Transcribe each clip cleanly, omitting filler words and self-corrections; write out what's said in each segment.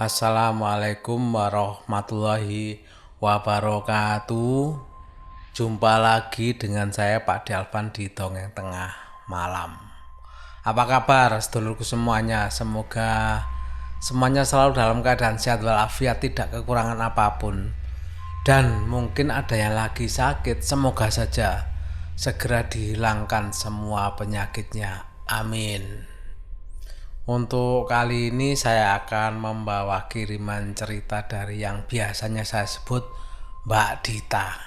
Assalamualaikum warahmatullahi wabarakatuh. Jumpa lagi dengan saya Pak Delvan di Dongeng Tengah Malam. Apa kabar sedulurku semuanya? Semoga semuanya selalu dalam keadaan sehat walafiat, tidak kekurangan apapun. Dan mungkin ada yang lagi sakit, semoga saja segera dihilangkan semua penyakitnya. Amin. Untuk kali ini saya akan membawa kiriman cerita dari yang biasanya saya sebut Mbak Dita.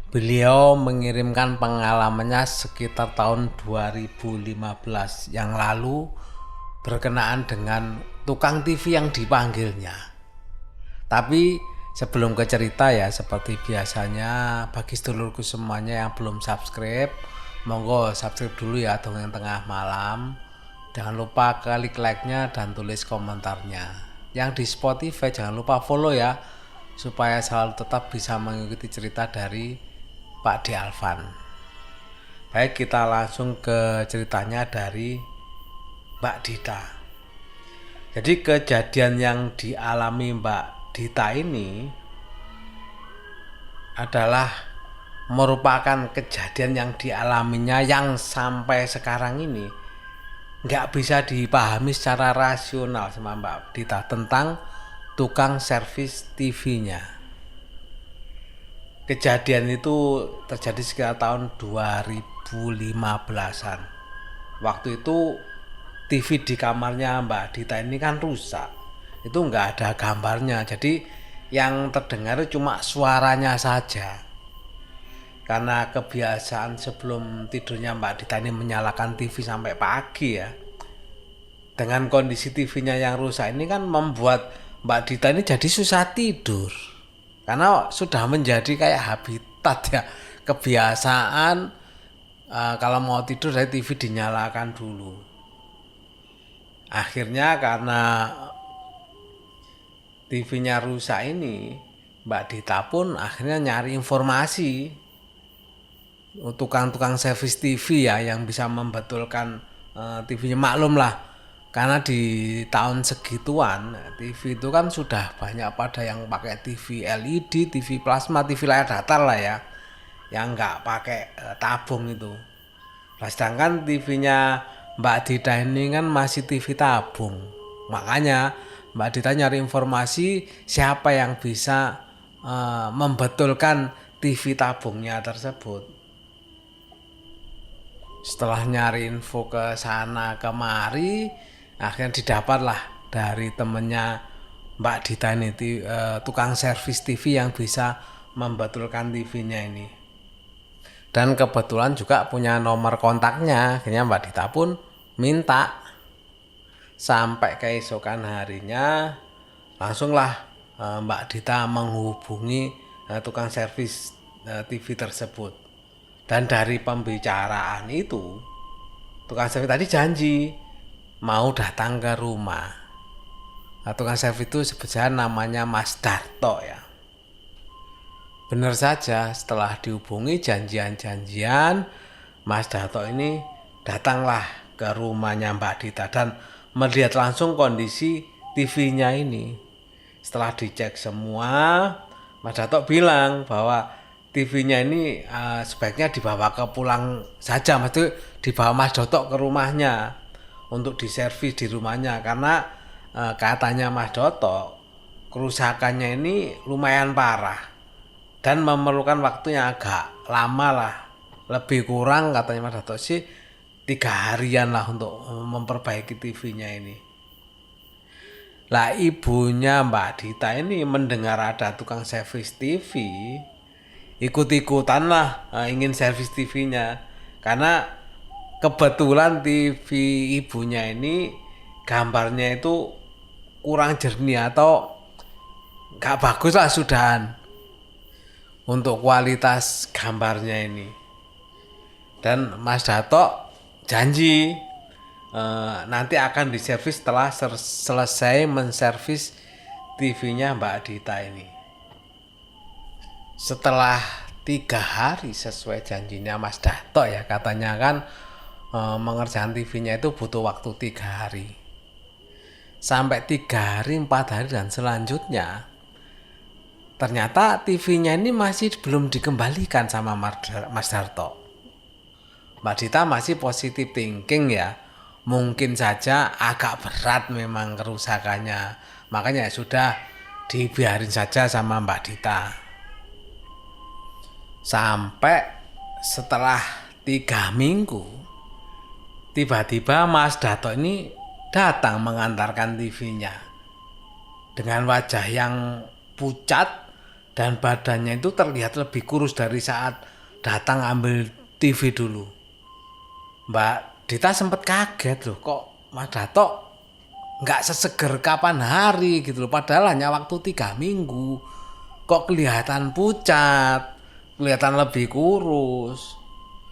Beliau mengirimkan pengalamannya sekitar tahun 2015 yang lalu berkenaan dengan tukang TV yang dipanggilnya. Tapi sebelum ke cerita ya, seperti biasanya bagi sedulurku semuanya yang belum subscribe, monggo subscribe dulu ya Dongeng Tengah Malam. Jangan lupa klik like-nya dan tulis komentarnya. Yang di Spotify jangan lupa follow ya, supaya selalu tetap bisa mengikuti cerita dari Pak Delvan. Baik, kita langsung ke ceritanya dari Mbak Dita. Jadi kejadian yang dialami Mbak Dita ini adalah merupakan kejadian yang dialaminya yang sampai sekarang ini nggak bisa dipahami secara rasional sama Mbak Dita tentang tukang servis TV-nya. Kejadian itu terjadi sekitar tahun 2015-an. Waktu itu TV di kamarnya Mbak Dita ini kan rusak. Itu nggak ada gambarnya, jadi yang terdengar cuma suaranya saja. Karena kebiasaan sebelum tidurnya Mbak Dita ini menyalakan TV sampai pagi ya. Dengan kondisi TV-nya yang rusak ini kan membuat Mbak Dita ini jadi susah tidur. Karena sudah menjadi kayak habitat ya. Kebiasaan kalau mau tidur dari TV dinyalakan dulu. Akhirnya karena TV-nya rusak ini, Mbak Dita pun akhirnya nyari informasi tukang-tukang servis TV ya yang bisa membetulkan TV-nya. Maklum lah, karena di tahun segituan TV itu kan sudah banyak pada yang pakai TV LED, TV plasma, TV layar datar lah ya, yang nggak pakai tabung itu. Nah, sedangkan TV-nya Mbak Dita ini kan masih TV tabung. Makanya Mbak Dita nyari informasi siapa yang bisa membetulkan TV tabungnya tersebut. Setelah nyari info ke sana kemari, akhirnya didapatlah dari temennya Mbak Dita ini tukang servis TV yang bisa membetulkan TV-nya ini. Dan kebetulan juga punya nomor kontaknya. Akhirnya Mbak Dita pun minta. Sampai keesokan harinya langsunglah Mbak Dita menghubungi tukang servis TV tersebut. Dan dari pembicaraan itu, tukang servis tadi janji mau datang ke rumah. Nah, tukang servis itu sebetulnya namanya Mas Darto ya. Benar saja, setelah dihubungi janjian-janjian, Mas Darto ini datanglah ke rumahnya Mbak Dita dan melihat langsung kondisi TV-nya ini. Setelah dicek semua, Mas Darto bilang bahwa TV-nya ini sebaiknya dibawa ke pulang saja, maksudnya dibawa Mas Darto ke rumahnya untuk diservis di rumahnya, karena katanya Mas Darto kerusakannya ini lumayan parah dan memerlukan waktunya agak lama lah, lebih kurang katanya Mas Darto sih 3 harian lah untuk memperbaiki TV-nya ini. Lah ibunya Mbak Dita ini mendengar ada tukang servis TV, ikut-ikutan lah ingin servis TV-nya, karena kebetulan TV ibunya ini gambarnya itu kurang jernih atau gak bagus lah sudahan untuk kualitas gambarnya ini. Dan Mas Dato janji nanti akan diservis setelah selesai menservis TV-nya Mbak Dita ini. Setelah 3 hari sesuai janjinya Mas Dato ya, katanya kan mengerjakan TV-nya itu butuh waktu 3 hari. sampai 3 hari, 4 hari dan selanjutnya ternyata TV-nya ini masih belum dikembalikan sama Mas Darto. Mbak Dita masih positive thinking ya, mungkin saja agak berat memang kerusakannya, makanya sudah dibiarin saja sama Mbak Dita. Sampai setelah 3 minggu, tiba-tiba Mas Darto ini datang mengantarkan TV-nya dengan wajah yang pucat dan badannya itu terlihat lebih kurus dari saat datang ambil TV dulu. Mbak Dita sempat kaget loh, kok Mas Darto nggak seseger kapan hari gitu loh, padahal hanya waktu 3 minggu kok kelihatan pucat, kelihatan lebih kurus.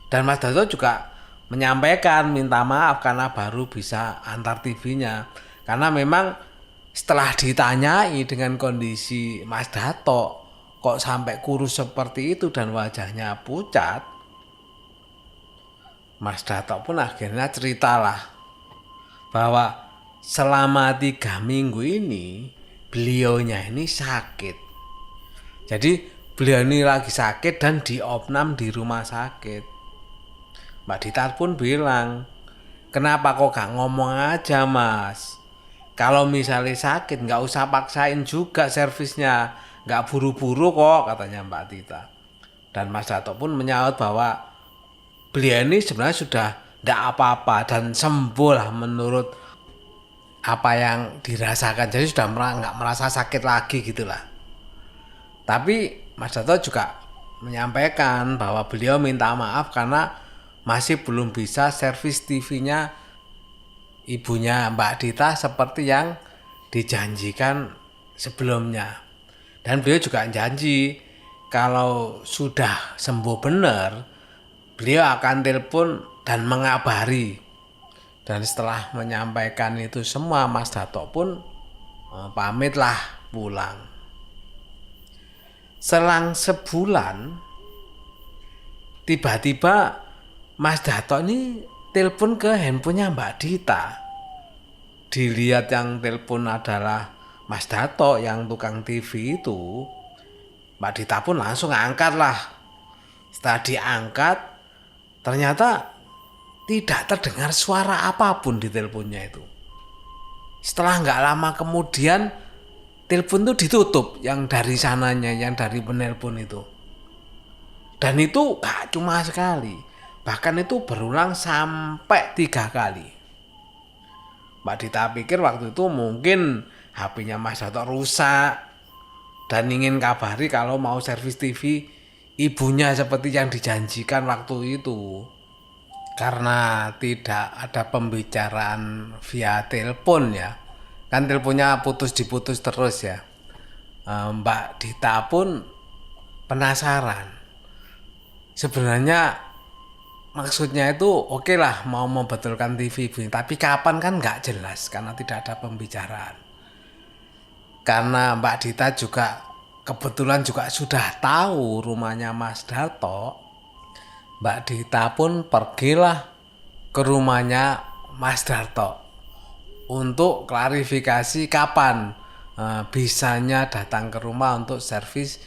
Dan Mas Darto juga menyampaikan minta maaf karena baru bisa antar TV-nya, karena memang setelah ditanyai dengan kondisi Mas Darto kok sampai kurus seperti itu dan wajahnya pucat, Mas Darto pun akhirnya ceritalah bahwa selama 3 minggu ini beliaunya ini sakit. Jadi beliau ini lagi sakit dan diopnam di rumah sakit. Mbak Dita pun bilang, kenapa kok gak ngomong aja Mas? Kalau misalnya sakit gak usah paksain juga servisnya, gak buru-buru kok, katanya Mbak Dita. Dan Mas Darto pun menyaut bahwa beliau ini sebenarnya sudah gak apa-apa dan sembuh lah menurut apa yang dirasakan. Jadi sudah gak merasa sakit lagi gitulah. Tapi Mas Darto juga menyampaikan bahwa beliau minta maaf karena masih belum bisa servis TV-nya ibunya Mbak Dita seperti yang dijanjikan sebelumnya. Dan beliau juga janji kalau sudah sembuh benar, beliau akan telepon dan mengabari. Dan setelah menyampaikan itu semua, Mas Darto pun pamitlah pulang. Selang sebulan, tiba-tiba Mas Darto ini telepon ke handphonenya Mbak Dita. Dilihat yang telepon adalah Mas Darto yang tukang TV itu, Mbak Dita pun langsung angkat lah. Setelah diangkat, ternyata tidak terdengar suara apapun di teleponnya itu. Setelah nggak lama kemudian, telepon itu ditutup yang dari sananya, yang dari penelpon itu. Dan itu gak cuma sekali, bahkan itu berulang sampai 3 kali. Mbak Dita pikir waktu itu mungkin HP-nya Mas Darto rusak dan ingin kabari kalau mau servis TV ibunya seperti yang dijanjikan waktu itu. Karena tidak ada pembicaraan via telepon ya, kan teleponnya putus-diputus terus ya. Mbak Dita pun penasaran. Sebenarnya maksudnya itu oke lah mau membetulkan TV ibu, tapi kapan kan nggak jelas karena tidak ada pembicaraan. Karena Mbak Dita juga kebetulan juga sudah tahu rumahnya Mas Darto, Mbak Dita pun pergilah ke rumahnya Mas Darto untuk klarifikasi kapan bisanya datang ke rumah untuk servis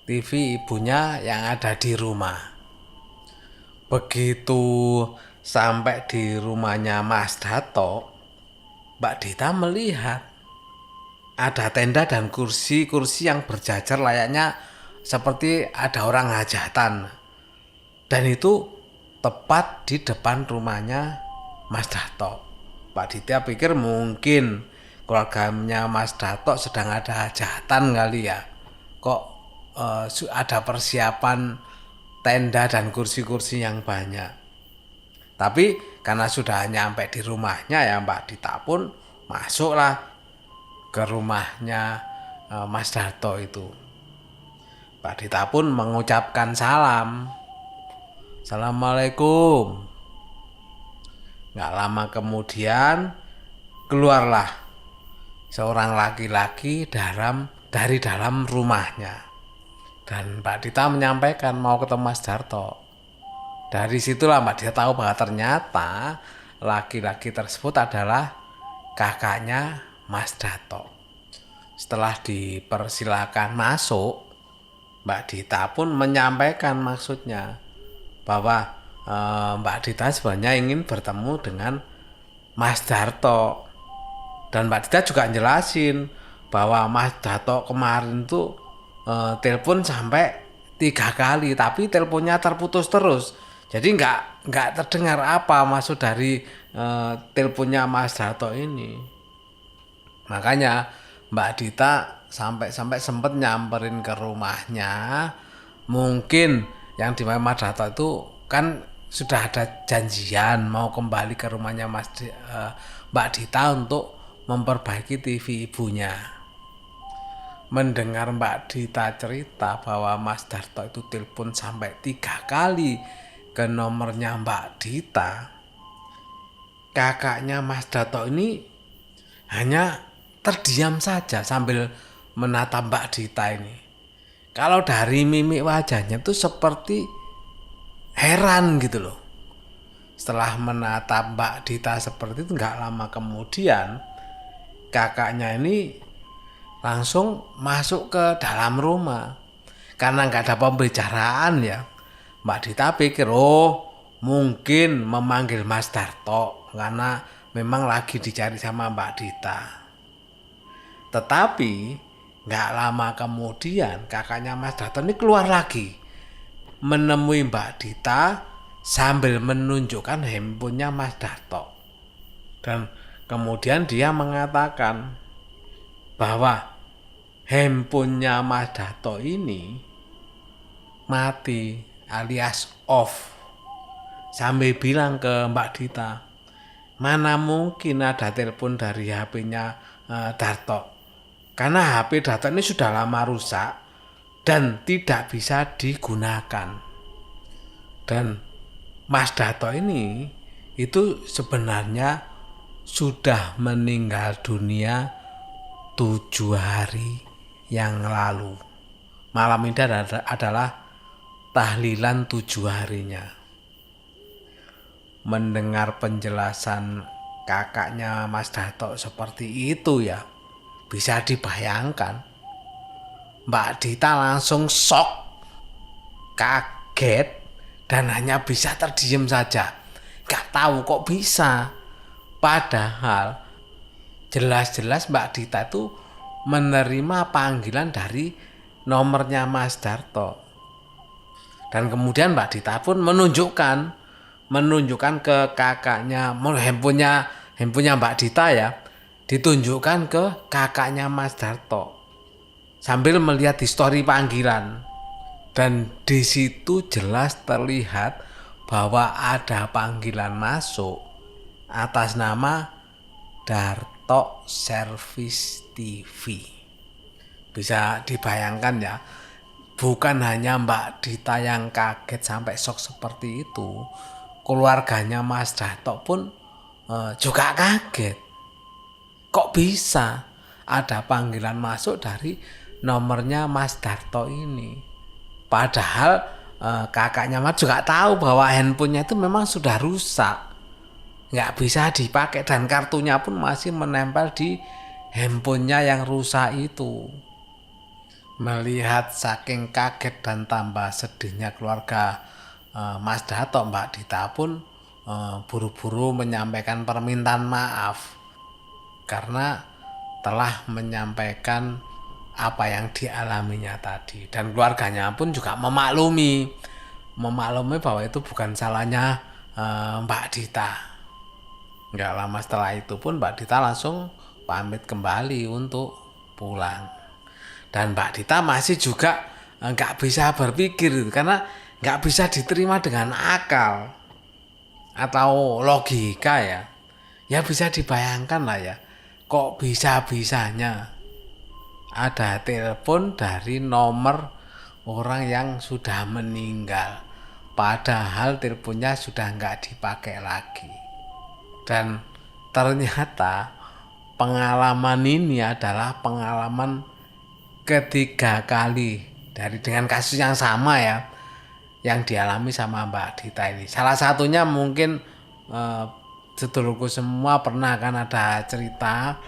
TV ibunya yang ada di rumah. Begitu sampai di rumahnya Mas Darto, Mbak Dita melihat ada tenda dan kursi-kursi yang berjajar layaknya seperti ada orang hajatan. Dan itu tepat di depan rumahnya Mas Darto. Mbak Dita pikir mungkin keluarganya Mas Darto sedang ada hajatan kali ya. Kok ada persiapan tenda dan kursi-kursi yang banyak. Tapi karena sudah nyampe di rumahnya ya, Mbak Dita pun masuklah ke rumahnya Mas Darto itu. Mbak Dita pun mengucapkan salam. Assalamualaikum. Nggak lama kemudian keluarlah seorang laki-laki dari dalam rumahnya. Dan Mbak Dita menyampaikan mau ketemu Mas Darto. Dari situlah Mbak Dita tahu bahwa ternyata laki-laki tersebut adalah kakaknya Mas Dato. Setelah dipersilakan masuk, Mbak Dita pun menyampaikan maksudnya bahwa Mbak Dita sebenarnya ingin bertemu dengan Mas Darto. Dan Mbak Dita juga jelasin bahwa Mas Dato kemarin tuh telepon sampai 3 kali, tapi teleponnya terputus terus. Jadi nggak terdengar apa maksud dari teleponnya Mas Dato ini. Makanya Mbak Dita sampai sempet nyamperin ke rumahnya. Mungkin yang di Mas Dato itu kan sudah ada janjian mau kembali ke rumahnya Mbak Dita untuk memperbaiki TV ibunya. Mendengar Mbak Dita cerita bahwa Mas Darto itu telepon sampai 3 kali ke nomornya Mbak Dita, kakaknya Mas Darto ini hanya terdiam saja sambil menatap Mbak Dita ini. Kalau dari mimik wajahnya tuh seperti heran gitu loh. Setelah menatap Mbak Dita seperti itu, gak lama kemudian kakaknya ini langsung masuk ke dalam rumah. Karena gak ada pembicaraan ya, Mbak Dita pikir mungkin memanggil Mas Darto karena memang lagi dicari sama Mbak Dita. Tetapi gak lama kemudian kakaknya Mas Darto ini keluar lagi menemui Mbak Dita sambil menunjukkan handphonenya Mas Darto. Dan kemudian dia mengatakan bahwa handphonenya Mas Darto ini mati alias off. Sambil bilang ke Mbak Dita, mana mungkin ada telepon dari HP-nya Darto. Karena HP Darto ini sudah lama rusak dan tidak bisa digunakan. Dan Mas Darto ini itu sebenarnya sudah meninggal dunia 7 hari yang lalu. Malam ini adalah tahlilan 7 harinya. Mendengar penjelasan kakaknya Mas Darto seperti itu ya, bisa dibayangkan Mbak Dita langsung shock, kaget, dan hanya bisa terdiam saja. Gak tahu kok bisa. Padahal jelas-jelas Mbak Dita itu menerima panggilan dari nomornya Mas Darto. Dan kemudian Mbak Dita pun menunjukkan ke kakaknya, handphonenya Mbak Dita ya, ditunjukkan ke kakaknya Mas Darto sambil melihat histori panggilan. Dan di situ jelas terlihat bahwa ada panggilan masuk atas nama Darto Service TV. Bisa dibayangkan ya, bukan hanya Mbak Dita yang kaget sampai shock seperti itu, keluarganya Mas Darto pun juga kaget. Kok bisa ada panggilan masuk dari nomornya Mas Darto ini? Padahal kakaknya Mas juga tahu bahwa handphonenya itu memang sudah rusak, nggak bisa dipakai, dan kartunya pun masih menempel di handphonenya yang rusak itu. Melihat saking kaget dan tambah sedihnya keluarga Mas Darto, Mbak Dita pun buru-buru menyampaikan permintaan maaf karena telah menyampaikan apa yang dialaminya tadi. Dan keluarganya pun juga memaklumi bahwa itu bukan salahnya Mbak Dita. Nggak lama setelah itu pun Mbak Dita langsung pamit kembali untuk pulang. Dan Mbak Dita masih juga nggak bisa berpikir karena nggak bisa diterima dengan akal atau logika ya. Ya bisa dibayangkan lah ya, kok bisa-bisanya ada telepon dari nomor orang yang sudah meninggal, padahal teleponnya sudah nggak dipakai lagi. Dan ternyata pengalaman ini adalah pengalaman ketiga kali dengan kasus yang sama ya, yang dialami sama Mbak Dita ini. Salah satunya mungkin sedulurku semua pernah kan ada cerita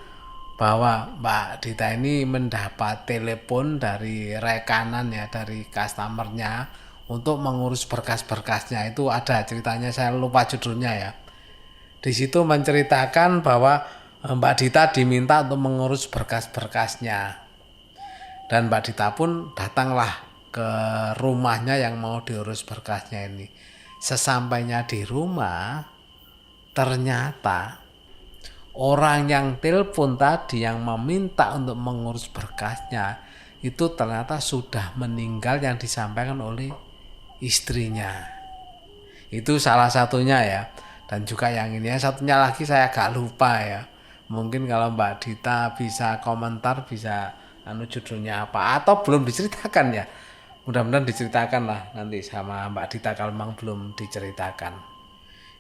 bahwa Mbak Dita ini mendapat telepon dari rekanan ya, dari customernya untuk mengurus berkas-berkasnya. Itu ada ceritanya, saya lupa judulnya ya. Di situ menceritakan bahwa Mbak Dita diminta untuk mengurus berkas-berkasnya. Dan Mbak Dita pun datanglah ke rumahnya yang mau diurus berkasnya ini. Sesampainya di rumah, ternyata orang yang telepon tadi yang meminta untuk mengurus berkasnya itu ternyata sudah meninggal yang disampaikan oleh istrinya. Itu salah satunya ya. Dan juga yang ini ya, satunya lagi saya agak lupa ya. Mungkin kalau Mbak Dita bisa komentar, bisa judulnya apa atau belum diceritakan ya. Mudah-mudahan diceritakan lah nanti sama Mbak Dita kalau memang belum diceritakan.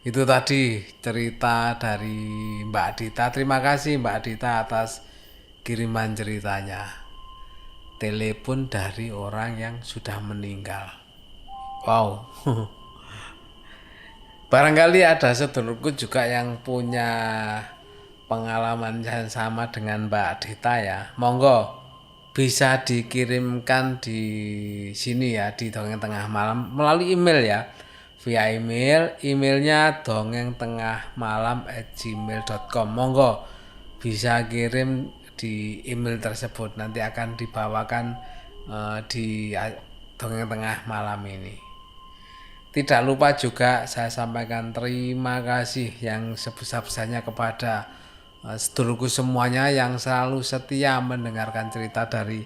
Itu tadi cerita dari Mbak Dita. Terima kasih Mbak Dita atas kiriman ceritanya. Telepon dari orang yang sudah meninggal. Wow. Barangkali ada sedulurku juga yang punya pengalaman yang sama dengan Mbak Dita ya. Monggo bisa dikirimkan di sini ya, di Dongeng Tengah Malam melalui email ya. Via emailnya dongengtengahmalam@gmail.com. Monggo bisa kirim di email tersebut, nanti akan dibawakan di Dongeng Tengah Malam ini. Tidak lupa juga saya sampaikan terima kasih yang sebesar-besarnya kepada sedulurku semuanya yang selalu setia mendengarkan cerita dari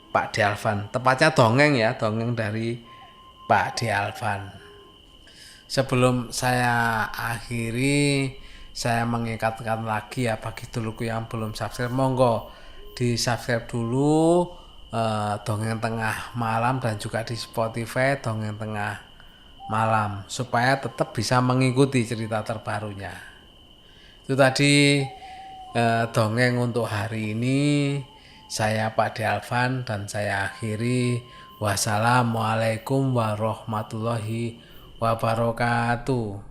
Pak Dialvan. Tepatnya dongeng ya, dongeng dari Pak Dialvan. Sebelum saya akhiri, saya mengingatkan lagi ya bagi sedulurku yang belum subscribe, monggo di subscribe dulu Dongeng Tengah Malam dan juga di Spotify Dongeng Tengah Malam supaya tetap bisa mengikuti cerita terbarunya. Itu tadi dongeng untuk hari ini. Saya Pak Dialvan dan saya akhiri. Wassalamualaikum warahmatullahi wabarakatuh.